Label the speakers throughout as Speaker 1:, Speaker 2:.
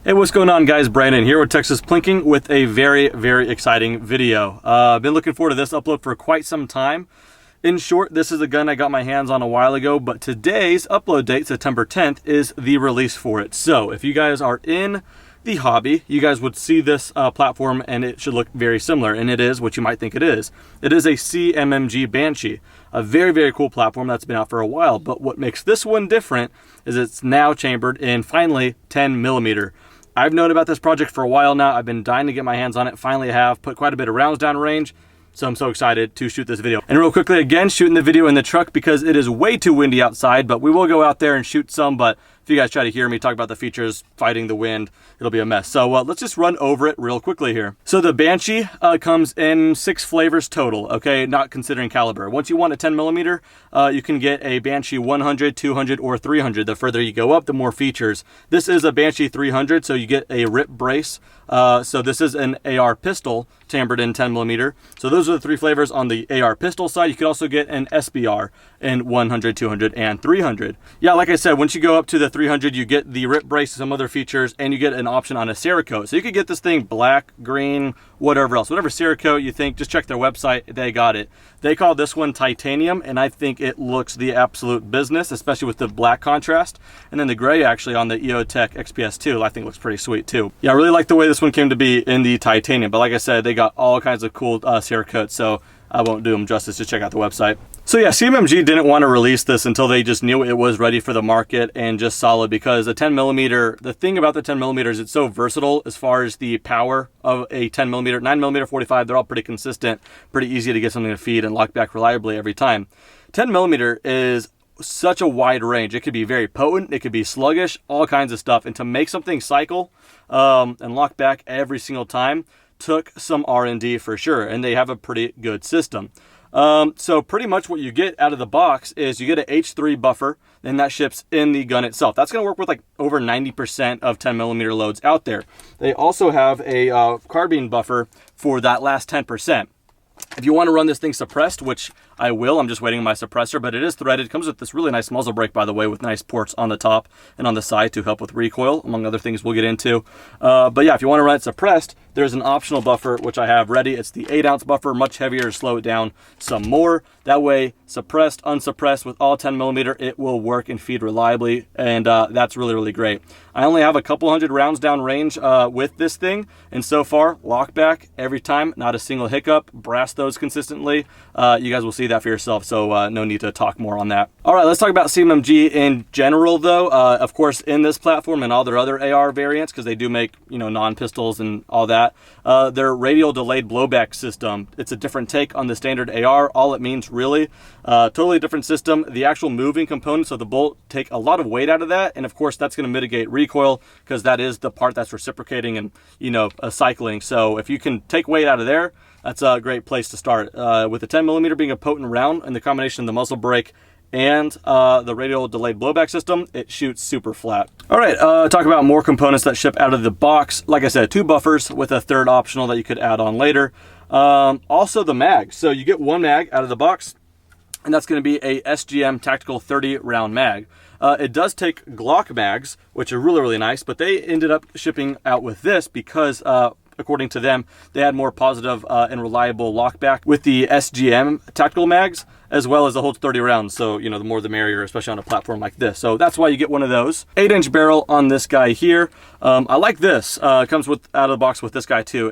Speaker 1: Hey, what's going on, guys? Brandon here with Texas Plinking with a very exciting video. I've been looking forward to this upload for quite some time. In short, this is a gun I got my hands on a while ago, but today's upload date, September 10th, is the release for it. So if you guys are in the hobby, you guys would see this platform and it should look very similar, and it is what you might think it is. It is a CMMG Banshee, a very cool platform that's been out for a while, but what makes this one different is it's now chambered in, finally, 10mm. I've known about this project for a while now. I've been dying to get my hands on it. Finally have put quite a bit of rounds down range. So I'm so excited to shoot this video. And real quickly, again, shooting the video in the truck because it is way too windy outside, but we will go out there and shoot some. But if you guys try to hear me talk about the features fighting the wind, it'll be a mess. So let's just run over it real quickly here. So the Banshee comes in 6 flavors total, okay, not considering caliber. Once you want a 10mm, you can get a Banshee 100, 200, or 300. The further you go up, the more features. This is a Banshee 300, so you get a rip brace. So this is an AR pistol chambered in 10mm. So those are the 3 flavors on the AR pistol side. You could also get an SBR in 100, 200, and 300. Yeah, like I said, once you go up to the 300, you get the rip brace and some other features, and you get an option on a Cerakote. So you could get this thing black, green, whatever else. Whatever Cerakote you think, just check their website. They got it. They call this one titanium, and I think it looks the absolute business, especially with the black contrast. And then the gray actually on the EOTech XPS2, I think looks pretty sweet too. Yeah, I really like the way this one came to be in the titanium, but like I said, they got all kinds of cool Cerakotes, so I won't do them justice. Just check out the website. So yeah, CMMG didn't want to release this until they just knew it was ready for the market and just solid, because a 10mm, the thing about the 10mm is it's so versatile as far as the power of a 10mm, 9mm, 45, they're all pretty consistent, pretty easy to get something to feed and lock back reliably every time. 10mm is such a wide range. It could be very potent, it could be sluggish, all kinds of stuff. And to make something cycle and lock back every single time took some R&D for sure, and they have a pretty good system. So pretty much what you get out of the box is you get an H3 buffer, and that ships in the gun itself. That's going to work with like over 90% of 10mm loads out there. They also have a carbine buffer for that last 10%. If you want to run this thing suppressed, which I will, I'm just waiting on my suppressor, but it is threaded. It comes with this really nice muzzle brake, by the way, with nice ports on the top and on the side to help with recoil, among other things we'll get into. But yeah, if you want to run it suppressed, there's an optional buffer, which I have ready. It's the 8-ounce buffer, much heavier to slow it down some more. That way, suppressed, unsuppressed, with all 10mm, it will work and feed reliably, and that's really great. I only have a couple hundred rounds down range with this thing, and so far, lock back every time, not a single hiccup, brass those consistently. You guys will see that for yourself, so no need to talk more on that. All right, let's talk about CMMG in general, though. Of course, in this platform and all their other AR variants, because they do make, you know, non-pistols and all that, their radial delayed blowback system, it's a different take on the standard AR. All it means, really, totally different system. The actual moving components of the bolt take a lot of weight out of that, and of course, that's going to mitigate recoil, because that is the part that's reciprocating and, you know, cycling. So if you can take weight out of there, that's a great place to start. With the 10mm being a potent round, and the combination of the muzzle brake and the radial delayed blowback system, it shoots super flat. All right, talk about more components that ship out of the box. Like I said, 2 buffers with a 3rd optional that you could add on later. Also the mag. So you get 1 mag out of the box, and that's going to be a SGM Tactical 30 round mag. It does take Glock mags, which are really nice, but they ended up shipping out with this because according to them, they had more positive and reliable lockback with the SGM tactical mags, as well as the holds 30 rounds. So, you know, the more the merrier, especially on a platform like this. So that's why you get one of those. 8-inch barrel on this guy here. I like this. It comes with out of the box with this guy too.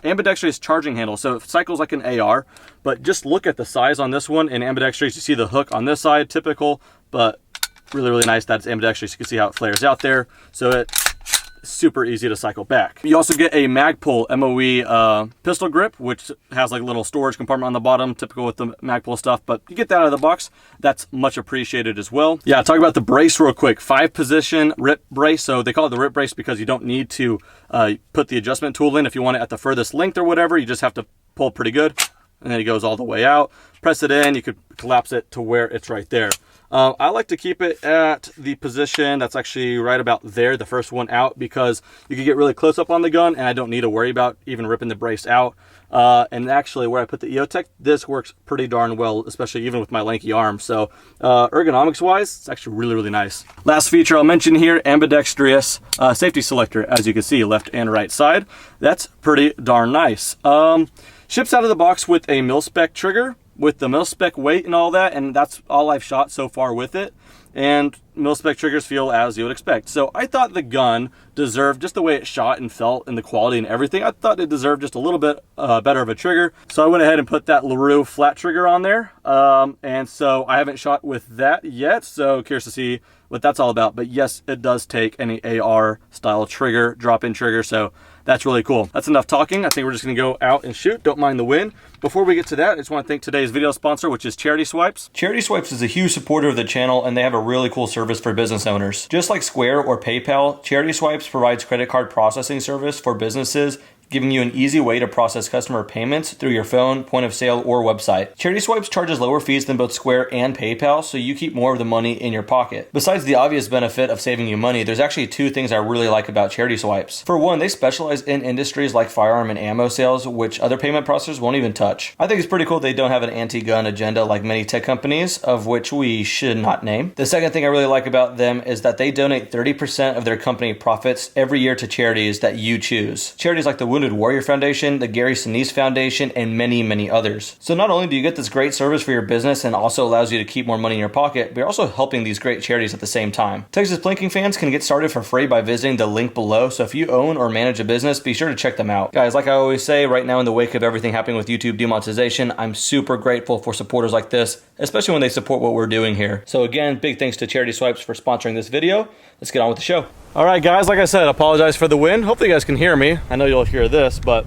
Speaker 1: Ambidextrous charging handle, so it cycles like an AR, but just look at the size on this one. In ambidextrous, you see the hook on this side, typical, but really nice that it's ambidextrous. You can see how it flares out there. So it's super easy to cycle back. You also get a Magpul MOE pistol grip, which has like a little storage compartment on the bottom, typical with the Magpul stuff, but you get that out of the box. That's much appreciated as well. Yeah, talk about the brace real quick. 5-position rip brace. So they call it the rip brace because you don't need to put the adjustment tool in if you want it at the furthest length or whatever. You just have to pull pretty good. and then it goes all the way out. Press it in, you could collapse it to where it's right there. I like to keep it at the position that's actually right about there, the first one out, because you can get really close up on the gun and I don't need to worry about even ripping the brace out. And actually where I put the EOTech, this works pretty darn well, especially even with my lanky arm. So ergonomics wise, it's actually really, really nice. Last feature I'll mention here, ambidextrous safety selector, as you can see, left and right side. That's pretty darn nice. Ships out of the box with a mil-spec trigger, with the mil-spec weight and all that, and that's all I've shot so far with it. And mil-spec triggers feel as you would expect. So I thought the gun deserved, just the way it shot and felt and the quality and everything, I thought it deserved just a little bit better of a trigger. So I went ahead and put that LaRue flat trigger on there. And so I haven't shot with that yet, so curious to see what that's all about. But yes, it does take any AR style trigger, drop-in trigger, so that's really cool. That's enough talking. I think we're just gonna go out and shoot. Don't mind the wind. Before we get to that, I just wanna thank today's video sponsor, which is Charity Swipes. Charity Swipes is a huge supporter of the channel, and they have a really cool service for business owners. Just like Square or PayPal, Charity Swipes provides credit card processing service for businesses, giving you an easy way to process customer payments through your phone, point of sale, or website. Charity Swipes charges lower fees than both Square and PayPal, so you keep more of the money in your pocket. Besides the obvious benefit of saving you money, there's actually two things I really like about Charity Swipes. For one, they specialize in industries like firearm and ammo sales, which other payment processors won't even touch. I think it's pretty cool they don't have an anti-gun agenda like many tech companies, of which we should not name. The second thing I really like about them is that they donate 30% of their company profits every year to charities that you choose. Charities like the Wounded Warrior Foundation, the Gary Sinise Foundation, and many, many others. So not only do you get this great service for your business and also allows you to keep more money in your pocket, but you're also helping these great charities at the same time. Texas Plinking fans can get started for free by visiting the link below, so if you own or manage a business, be sure to check them out. Guys, like I always say, right now in the wake of everything happening with YouTube demonetization, I'm super grateful for supporters like this, especially when they support what we're doing here. So again, big thanks to Charity Swipes for sponsoring this video. Let's get on with the show. All right, guys, like I said, apologize for the wind. Hopefully you guys can hear me. I know you'll hear this, but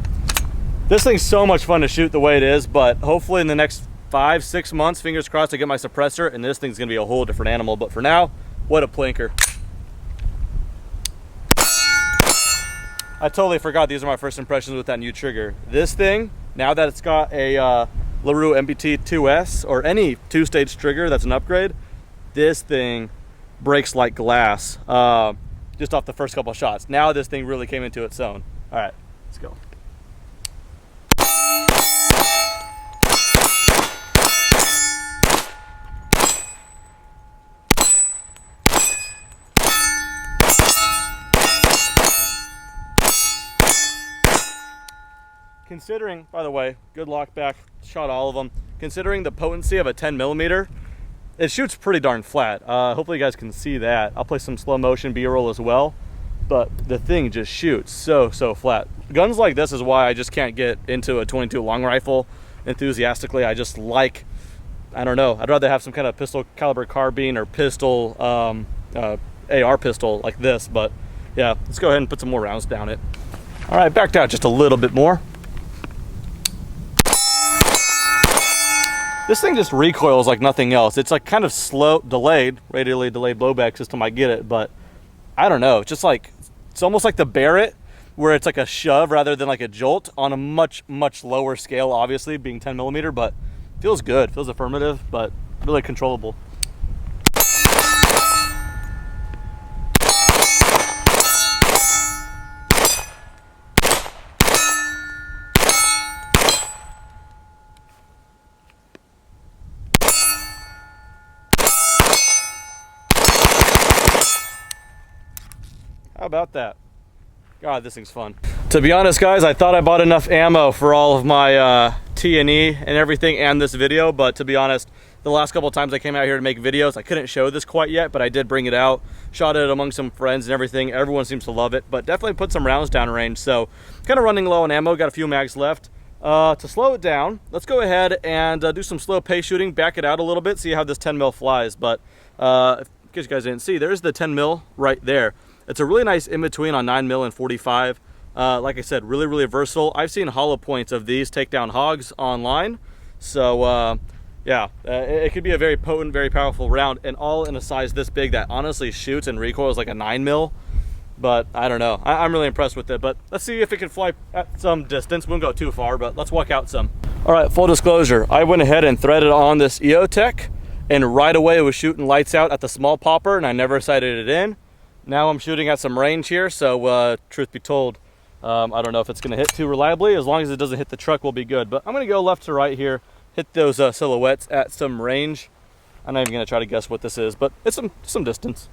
Speaker 1: this thing's so much fun to shoot the way it is, but hopefully in the next 5-6 months, fingers crossed, I get my suppressor and this thing's gonna be a whole different animal. But for now, what a plinker. I totally forgot these are my first impressions with that new trigger. This thing, now that it's got a LaRue MBT2S or any two-stage trigger that's an upgrade, this thing breaks like glass. Just off the first couple of shots. Now this thing really came into its own. All right, let's go. Considering, by the way, good lock back, shot all of them. Considering the potency of a 10mm, it shoots pretty darn flat. Hopefully you guys can see that. I'll play some slow motion B-roll as well, but the thing just shoots so flat. Guns like this is why I just can't get into a 22 long rifle enthusiastically. I just like, I don't know, I'd rather have some kind of pistol caliber carbine or pistol, AR pistol like this. But yeah, let's go ahead and put some more rounds down it. All right, backed out just a little bit more. This thing just recoils like nothing else. It's like kind of slow, delayed, radially delayed blowback system, I get it, but I don't know. Just like, it's almost like the Barrett, where it's like a shove rather than like a jolt on a much lower scale, obviously, being 10mm, but feels good, feels affirmative, but really controllable. How about that? God, this thing's fun. To be honest, guys, I thought I bought enough ammo for all of my T&E and everything and this video, but to be honest, the last couple of times I came out here to make videos, I couldn't show this quite yet, but I did bring it out, shot it among some friends and everything. Everyone seems to love it, but definitely put some rounds down range. So kind of running low on ammo, got a few mags left. To slow it down, let's go ahead and do some slow pace shooting, back it out a little bit, see how this 10mm flies. But in case you guys didn't see, there's the 10mm right there. It's a really nice in-between on 9mm and 45. Like I said, really versatile. I've seen hollow points of these take down hogs online. So yeah, it could be a very potent, very powerful round, and all in a size this big that honestly shoots and recoils like a 9mm. But I don't know, I'm really impressed with it. But let's see if it can fly at some distance. We won't go too far, but let's walk out some. All right, full disclosure, I went ahead and threaded on this EOTech, and right away it was shooting lights out at the small popper, and I never sighted it in. Now I'm shooting at some range here, so truth be told, I don't know if it's gonna hit too reliably. As long as it doesn't hit the truck, we'll be good. But I'm gonna go left to right here, hit those silhouettes at some range. I'm not even gonna try to guess what this is, but it's some distance.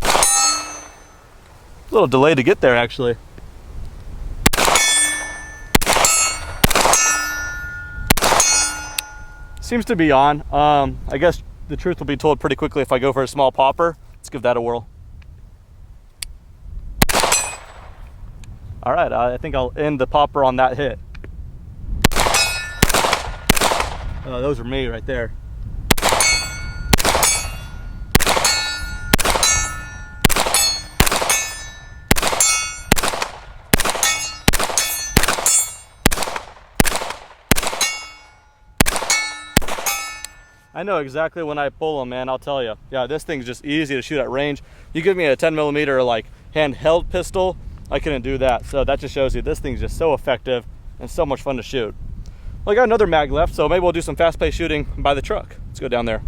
Speaker 1: A little delay to get there, actually. Seems to be on. I guess the truth will be told pretty quickly if I go for a small popper. Let's give that a whirl. All right, I think I'll end the popper on that hit. Those are me right there. I know exactly when I pull them, man, I'll tell you. Yeah, this thing's just easy to shoot at range. You give me a 10mm like handheld pistol, I couldn't do that. So that just shows you this thing's just so effective and so much fun to shoot. Well, I got another mag left, so maybe we'll do some fast-paced shooting by the truck. Let's go down there.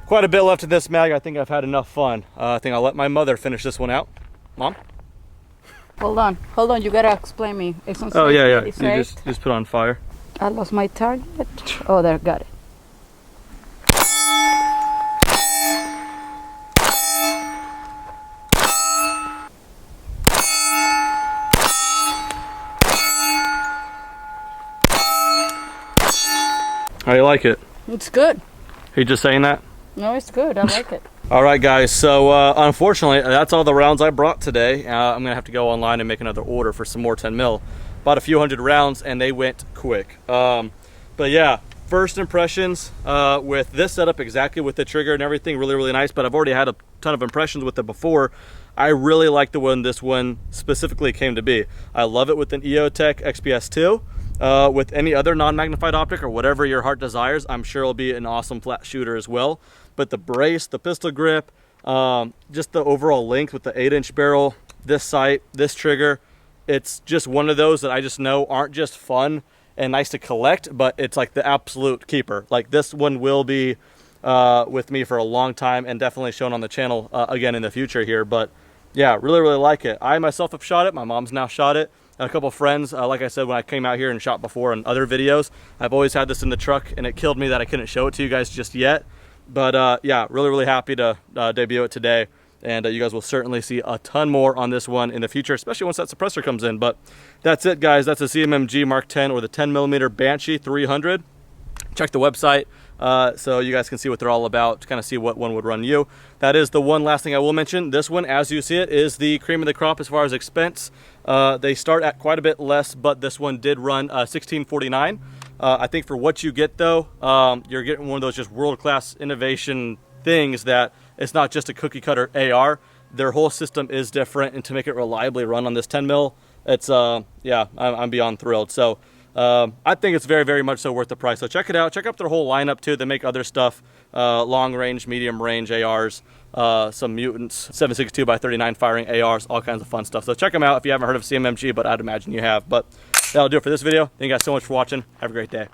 Speaker 1: Quite a bit left in this mag. I think I've had enough fun. I think I'll let my mother finish this one out. Mom?
Speaker 2: Hold on, you gotta explain me.
Speaker 1: Oh yeah. You just put on fire.
Speaker 2: I lost my target. Oh, there, got it.
Speaker 1: How do you like it?
Speaker 2: It's good.
Speaker 1: Are you just saying that?
Speaker 2: No, it's good. I like it.
Speaker 1: All right, guys. So unfortunately, that's all the rounds I brought today. I'm gonna have to go online and make another order for some more 10mm. Bought a few hundred rounds, and they went quick. But yeah, first impressions with this setup, exactly with the trigger and everything, really nice. But I've already had a ton of impressions with it before. I really like the one this one specifically came to be. I love it with an EOTech XPS2. With any other non-magnified optic or whatever your heart desires, I'm sure it'll be an awesome flat shooter as well. But the brace, the pistol grip, just the overall length with the 8-inch barrel, this sight, this trigger, it's just one of those that I just know aren't just fun and nice to collect, but it's like the absolute keeper. Like this one will be with me for a long time and definitely shown on the channel again in the future here. But yeah, really like it. I myself have shot it. My mom's now shot it. And a couple of friends, like I said, when I came out here and shot before in other videos, I've always had this in the truck, and it killed me that I couldn't show it to you guys just yet. But yeah, really happy to debut it today. And you guys will certainly see a ton more on this one in the future, especially once that suppressor comes in. But that's it, guys. That's a CMMG Mark 10 or the 10mm Banshee 300. Check the website so you guys can see what they're all about, to kind of see what one would run you. That is the one last thing I will mention. This one, as you see it, is the cream of the crop as far as expense. They start at quite a bit less, but this one did run $1649. I think for what you get, though, you're getting one of those just world-class innovation things that it's not just a cookie-cutter AR. Their whole system is different, and to make it reliably run on this 10mm, it's yeah, I'm beyond thrilled. So I think it's very much so worth the price. So check it out. Check out their whole lineup too. They make other stuff, long range, medium range ARs, some mutants, 7.62x39 firing ARs, all kinds of fun stuff. So check them out if you haven't heard of CMMG, but I'd imagine you have. But that'll do it for this video. Thank you guys so much for watching. Have a great day.